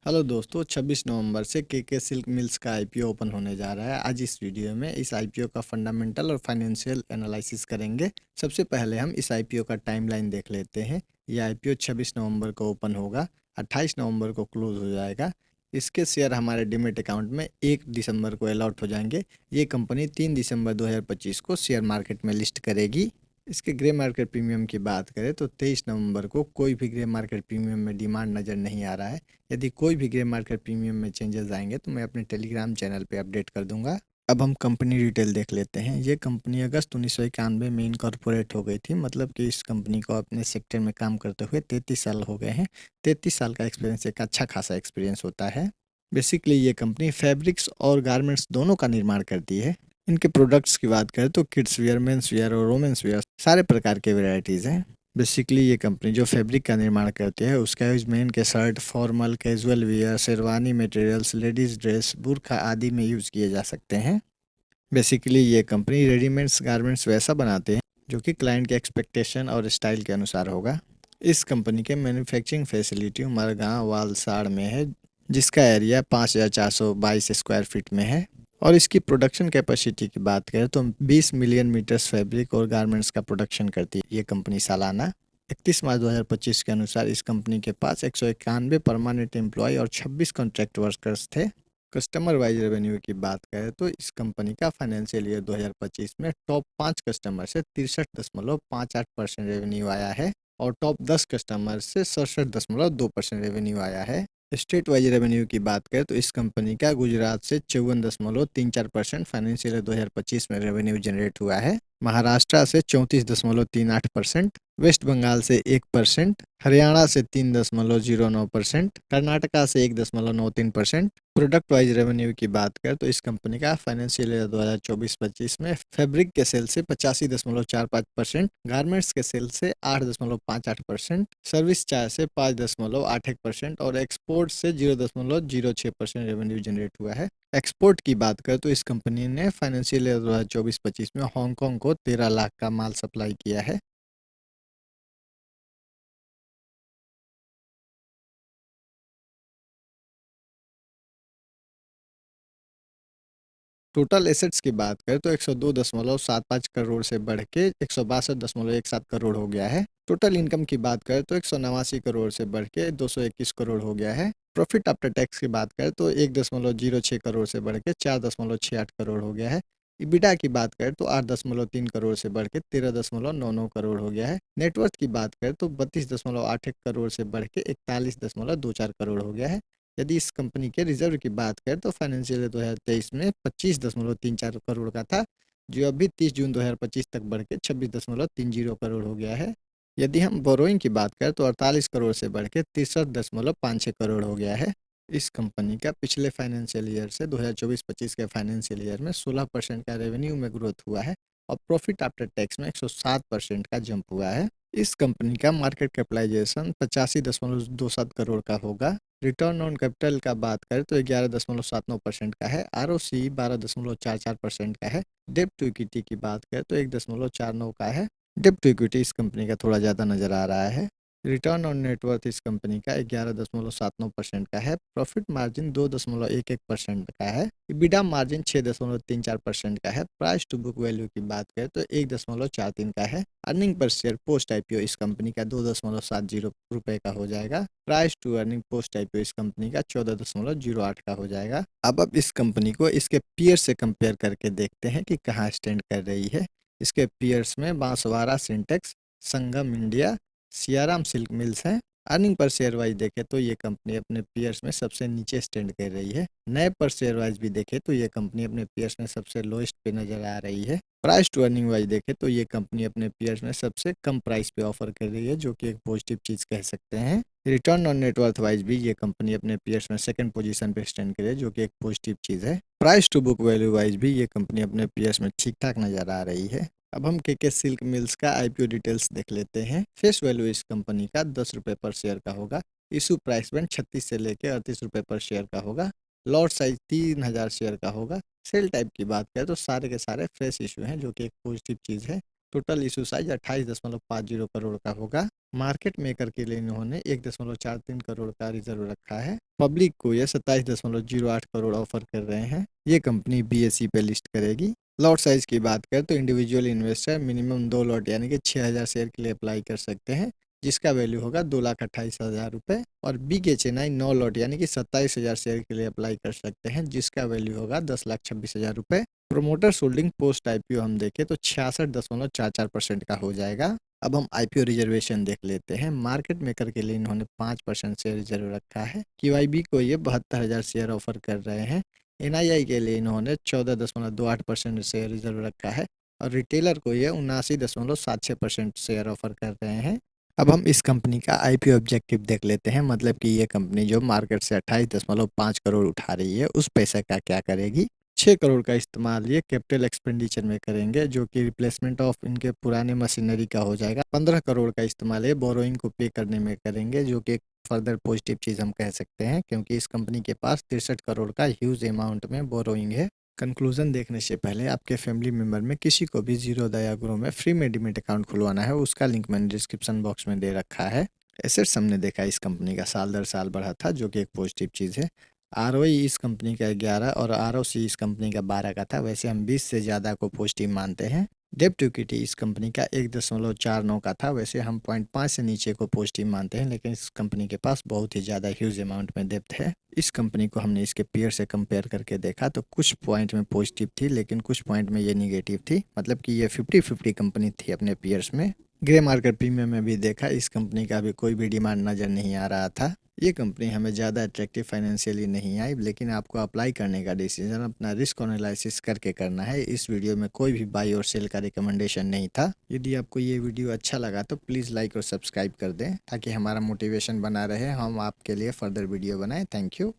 Hello दोस्तों, 26 नवंबर से KK silk mills का आईपीओ ओपन होने जा रहा है। आज इस वीडियो में इस आईपीओ का फंडामेंटल और फाइनेंशियल एनालिसिस करेंगे। सबसे पहले हम इस आईपीओ का टाइमलाइन देख लेते हैं। यह आईपीओ 26 नवंबर को ओपन होगा, 28 नवंबर को क्लोज हो जाएगा। इसके शेयर हमारे डीमेट अकाउंट में 1 दिसंबर को अलॉट हो जाएंगे। ये कंपनी 3 दिसंबर 2025 को शेयर मार्केट में लिस्ट करेगी। इसके ग्रे मार्केट प्रीमियम की बात करें तो 23 नवंबर को कोई भी ग्रे मार्केट प्रीमियम में डिमांड नज़र नहीं आ रहा है। यदि कोई भी ग्रे मार्केट प्रीमियम में चेंजेस आएंगे तो मैं अपने टेलीग्राम चैनल पे अपडेट कर दूंगा। अब हम कंपनी डिटेल देख लेते हैं। ये कंपनी अगस्त 1991 में इनकॉर्पोरेट हो गई थी, मतलब कि इस कंपनी को अपने सेक्टर में काम करते हुए 33 साल हो गए हैं। 33 साल का एक्सपीरियंस एक अच्छा खासा एक्सपीरियंस होता है। बेसिकली ये कंपनी फैब्रिक्स और गारमेंट्स दोनों का निर्माण करती है। इनके प्रोडक्ट्स की बात करें तो किड्स वेयर, मेंस वेयर और वोमेंस वेयर सारे प्रकार के वेराइटीज़ हैं। बेसिकली ये कंपनी जो फैब्रिक का निर्माण करती है उसका यूज मेन के shirt, formal, casual wear, sherwani materials, ladies dress, बुर्का आदि में यूज़ किए जा सकते हैं। बेसिकली ये कंपनी रेडीमेड्स गारमेंट्स वैसा बनाते हैं जो कि क्लाइंट के एक्सपेक्टेशन और स्टाइल के अनुसार होगा। इस कंपनी के मैन्युफैक्चरिंग फैसिलिटी मरगांव वालसाड़ में है, जिसका एरिया 5422 स्क्वायर फीट में है। और इसकी प्रोडक्शन कैपेसिटी की बात करें तो 20 मिलियन मीटर्स फैब्रिक और गारमेंट्स का प्रोडक्शन करती है ये कंपनी सालाना। 31 मार्च 2025 के अनुसार इस कंपनी के पास 191 परमानेंट एम्प्लॉय और 26 कॉन्ट्रैक्ट वर्कर्स थे। कस्टमर वाइज रेवेन्यू की बात करें तो इस कंपनी का फाइनेंशियल ईयर 2025 में टॉप 5 कस्टमर से 63.58% रेवेन्यू आया है और टॉप 10 कस्टमर से 67.2% रेवेन्यू आया है। स्टेट वाइज रेवेन्यू की बात करें तो इस कंपनी का गुजरात से 54.34% फाइनेंशियल ईयर 2025 में रेवेन्यू जनरेट हुआ है। महाराष्ट्र से 34.38%, वेस्ट बंगाल से 1%, हरियाणा से 3.09%, कर्नाटका से 1.93%। प्रोडक्ट वाइज रेवेन्यू की बात करें तो इस कंपनी का फाइनेंशियल ईयर 2024-25 में फैब्रिक के सेल से 85.45%, गारमेंट्स के सेल से 8.58%, सर्विस चार्ज से 5.81% और एक्सपोर्ट से 0.06% रेवेन्यू जनरेट हुआ है। एक्सपोर्ट की बात करें तो इस कंपनी ने फाइनेंशियल ईयर 2024-25 में हांगकांग को 13 लाख का माल सप्लाई किया है। टोटल एसेट्स की बात करें तो 102.75 करोड़ से बढ़ के 162.17 करोड़ हो गया है। टोटल इनकम की बात करें तो 189 करोड़ से बढ़ के 221 करोड़ हो गया है। प्रॉफिट आफ्टर टैक्स की बात करें तो 1.06 करोड़ से बढ़ के 4.68 करोड़ हो गया है। इबिडा की बात करें तो 8.3 करोड़ से बढ़ के 13.99 करोड़ हो गया है। नेटवर्थ की बात करें तो 32.81 करोड़ से बढ़ के 41.24 करोड़ हो गया है। यदि इस कंपनी के रिजर्व की बात करें तो फाइनेंशियल ईयर 2023 में 25.34 करोड़ का था, जो अभी 30 जून 2025 तक बढ़ के 26.30 करोड़ हो गया है। यदि हम बोरोइंग की बात करें तो 48 करोड़ से बढ़ के 63.56 करोड़ हो गया है। इस कंपनी का पिछले फाइनेंशियल ईयर से 2024-25 के फाइनेंशियल ईयर में 16% का रेवेन्यू में ग्रोथ हुआ है और प्रॉफिट आफ्टर टैक्स में 107% का जंप हुआ है। इस कंपनी का मार्केट कैपिटलाइजेशन 85.27 करोड़ का होगा। रिटर्न ऑन कैपिटल का बात करें तो 11.79% का है। आरओसी 12.44% का है। डेब्ट टू इक्विटी की बात करें तो 1.49 का है। डेब्ट टू इक्विटी इस कंपनी का थोड़ा ज़्यादा नज़र आ रहा है। रिटर्न ऑन नेटवर्थ इस कंपनी का 11.79% का है। प्रॉफिट मार्जिन 2.11% का है। इबिडा मार्जिन 6.34% का है। प्राइस टू बुक वैल्यू की बात करें तो 1.43 का है। अर्निंग पर शेयर पोस्ट आईपीओ इस कंपनी का 2.70 रुपए का हो जाएगा। Price to earning post IPO इस कंपनी का 14.08 का हो जाएगा। अब इस कंपनी को इसके पीयर से कंपेयर करके देखते हैं कि कहाँ स्टैंड कर रही है। इसके पीयर्स में बांसवाड़ा सिंटेक्स, संगम इंडिया, सियाराम सिल्क मिल्स हैं। अर्निंग पर शेयर वाइज देखें तो ये कंपनी अपने पीयर्स में सबसे नीचे स्टैंड कर रही है। नए पर शेयर वाइज भी देखें तो ये कंपनी अपने पीयर्स में सबसे लोएस्ट पे नजर आ रही है। प्राइस टू अर्निंग वाइज देखें तो ये कंपनी अपने पीयर्स में सबसे कम प्राइस पे ऑफर कर रही है, जो कि एक पॉजिटिव चीज़ कह सकते हैं। रिटर्न ऑन नेटवर्थ वाइज भी ये कंपनी अपने पीयर्स में सेकंड पोजीशन पे स्टैंड करे, जो कि एक पॉजिटिव चीज़ है। Price to book value wise भी ये कंपनी अपने पीयर्स में ठीक ठाक नजर आ रही है। अब हम केके सिल्क मिल्स का आईपीओ डिटेल्स देख लेते हैं। फेस वैल्यू इस कंपनी का 10 रुपये पर शेयर का होगा। इशू प्राइस बैंड 36 से लेकर 38 रुपये पर शेयर का होगा। लॉट साइज 3000 शेयर का होगा। सेल टाइप की बात करें तो सारे के सारे फ्रेश इशू हैं, जो कि एक पॉजिटिव चीज़ है। टोटल इशू साइज 28.50 करोड़ का होगा। मार्केट मेकर के लिए इन्होंने 1.43 करोड़ का रिजर्व रखा है। पब्लिक को ये 27.08 करोड़ ऑफर कर रहे हैं। ये कंपनी BSE पे लिस्ट करेगी। लॉट साइज की बात करें तो इंडिविजुअल इन्वेस्टर मिनिमम 2 लॉट यानी कि 6000 शेयर के लिए अप्लाई कर सकते हैं, जिसका वैल्यू होगा 2,28,000 रुपये। और BK चेन्नई 9 लॉट यानी कि 27,000 शेयर के लिए अप्लाई कर सकते हैं, जिसका वैल्यू होगा 10,26,000 रुपये। प्रोमोटर होल्डिंग पोस्ट IPO हम देखें तो 66.44% का हो जाएगा। अब हम IPO रिजर्वेशन देख लेते हैं। मार्केट मेकर के लिए इन्होंने 5% शेयर रिजर्व रखा है। QIB को ये 72,000 शेयर ऑफर कर रहे हैं। NII के लिए इन्होंने 14.28% शेयर रिजर्व रखा है और रिटेलर को ये 79.76% शेयर ऑफर कर रहे हैं। अब हम इस कंपनी का IPO ऑब्जेक्टिव देख लेते हैं, मतलब कि ये कंपनी जो मार्केट से 28.5 करोड़ उठा रही है उस पैसे का क्या करेगी। 6 करोड़ का इस्तेमाल ये कैपिटल एक्सपेंडिचर में करेंगे, जो कि रिप्लेसमेंट ऑफ इनके पुराने मशीनरी का हो जाएगा। 15 करोड़ का इस्तेमाल ये बोरोइंग को पे करने में करेंगे, जो कि एक फर्दर पॉजिटिव चीज़ हम कह सकते हैं, क्योंकि इस कंपनी के पास 63 करोड़ का ह्यूज अमाउंट में बोरोइंग है। कंक्लूजन देखने से पहले आपके फैमिली मेम्बर में किसी को भी जीरोधा ग्रो में फ्री में डीमैट अकाउंट खुलवाना है, उसका लिंक मैंने डिस्क्रिप्शन बॉक्स में दे रखा है। एसेट्स हमने देखा इस कंपनी का साल दर साल बढ़ा था, जो कि एक पॉजिटिव चीज़ है। ROE इस कंपनी का 11 और ROC इस कंपनी का 12 का था। वैसे हम 20 से ज़्यादा को पॉजिटिव मानते हैं। डेब्ट टू इक्विटी इस कंपनी का 1.49 का था। वैसे हम 0.5 से नीचे को पॉजिटिव मानते हैं, लेकिन इस कंपनी के पास बहुत ही ज़्यादा ह्यूज अमाउंट में डेब्ट है। इस कंपनी को हमने इसके पीयर से कंपेयर करके देखा तो कुछ पॉइंट में पॉजिटिव थी, लेकिन कुछ पॉइंट में ये निगेटिव थी, मतलब कि ये 50-50 कंपनी थी अपने पीयर्स में। ग्रे मार्केट प्रीमियम में भी देखा इस कंपनी का भी कोई भी डिमांड नज़र नहीं आ रहा था। ये कंपनी हमें ज़्यादा अट्रैक्टिव फाइनेंशियली नहीं आई, लेकिन आपको अप्लाई करने का डिसीजन अपना रिस्क एनालिसिस करके करना है। इस वीडियो में कोई भी बाई और सेल का रिकमेंडेशन नहीं था। यदि आपको ये वीडियो अच्छा लगा तो प्लीज़ लाइक और सब्सक्राइब कर दें, ताकि हमारा मोटिवेशन बना रहे, हम आपके लिए फर्दर वीडियो बनाएं। Thank you.